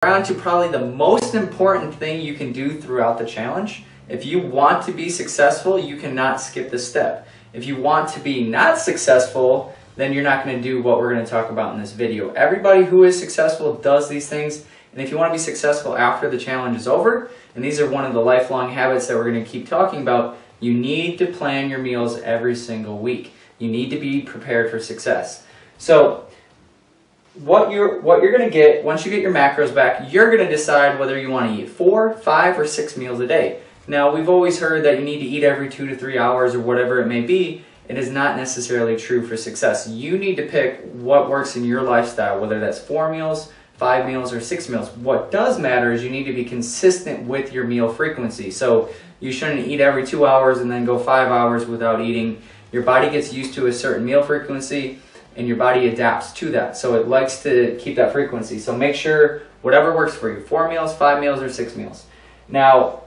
On to probably the most important thing you can do throughout the challenge. If you want to be successful, you cannot skip this step. If you want to be not successful, then you're not going to do what we're going to talk about in this video. Everybody who is successful does these things, and if you want to be successful after the challenge is over, and these are one of the lifelong habits that we're going to keep talking about, you need to plan your meals every single week. You need to be prepared for success. So what you're going to get, once you get your macros back, you're going to decide whether you want to eat 4, 5, or 6 meals a day. Now, we've always heard that you need to eat every 2 to 3 hours or whatever it may be. It is not necessarily true for success. You need to pick what works in your lifestyle, whether that's 4 meals, 5 meals, or 6 meals. What does matter is you need to be consistent with your meal frequency. So you shouldn't eat every 2 hours and then go 5 hours without eating. Your body gets used to a certain meal frequency, and your body adapts to that. So it likes to keep that frequency. So make sure whatever works for you, 4 meals, 5 meals, or 6 meals. Now,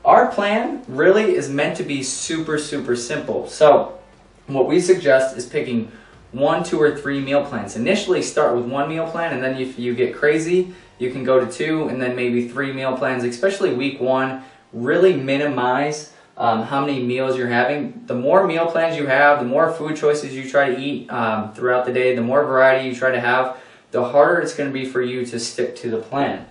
our plan really is meant to be super simple. So what we suggest is picking 1, 2, or 3 meal plans. Initially start with 1 meal plan, and then if you get crazy, you can go to 2 and then maybe 3 meal plans, especially week 1. Really minimize how many meals you're having. The more meal plans you have, the more food choices you try to eat throughout the day, the more variety you try to have, the harder it's going to be for you to stick to the plan.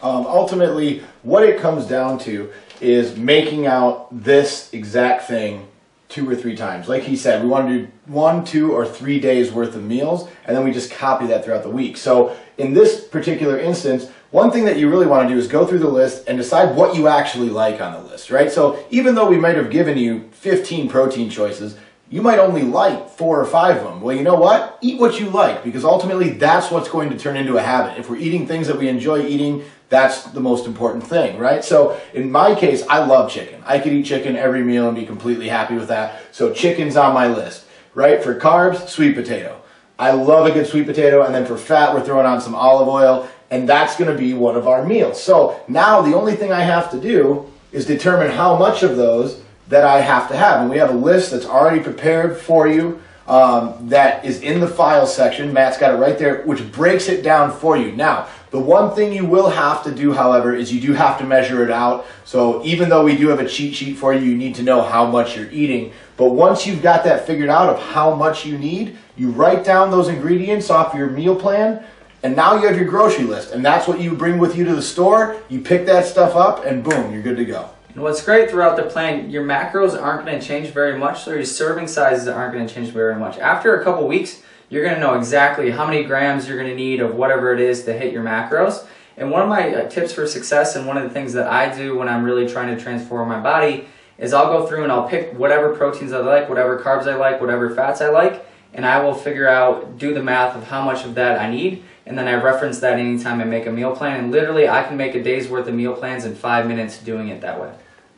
Ultimately, what it comes down to is making out this exact thing 2 or 3 times. Like he said, we want to do 1, 2, or 3 days worth of meals, and then we just copy that throughout the week. So in this particular instance, one thing that you really want to do is go through the list and decide what you actually like on the list, right? So even though we might have given you 15 protein choices, you might only like 4 or 5 of them. Well, you know what? Eat what you like, because ultimately that's what's going to turn into a habit. If we're eating things that we enjoy eating, that's the most important thing, right? So in my case, I love chicken. I could eat chicken every meal and be completely happy with that. So chicken's on my list, right? For carbs, sweet potato. I love a good sweet potato. And then for fat, we're throwing on some olive oil, and that's going to be one of our meals. So now the only thing I have to do is determine how much of those that I have to have. And we have a list that's already prepared for you that is in the file section. Matt's got it right there, which breaks it down for you. Now, the one thing you will have to do, however, is you do have to measure it out. So even though we do have a cheat sheet for you, you need to know how much you're eating. But once you've got that figured out of how much you need, you write down those ingredients off your meal plan, and now you have your grocery list. And that's what you bring with you to the store. You pick that stuff up, and boom, you're good to go. And what's great throughout the plan, your macros aren't going to change very much, so your serving sizes aren't going to change very much. After a couple weeks, you're going to know exactly how many grams you're going to need of whatever it is to hit your macros. And one of my tips for success, and one of the things that I do when I'm really trying to transform my body, is I'll go through and I'll pick whatever proteins I like, whatever carbs I like, whatever fats I like, and I will figure out, do the math of how much of that I need, and then I reference that anytime I make a meal plan. And literally, I can make a day's worth of meal plans in 5 minutes doing it that way.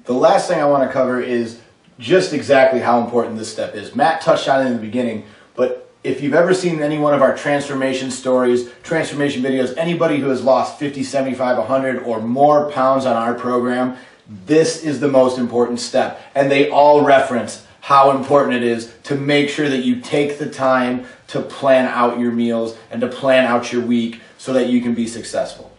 The last thing I want to cover is just exactly how important this step is. Matt touched on it in the beginning, but if you've ever seen any one of our transformation stories, transformation videos, anybody who has lost 50, 75, 100 or more pounds on our program, this is the most important step. And they all reference how important it is to make sure that you take the time to plan out your meals and to plan out your week so that you can be successful.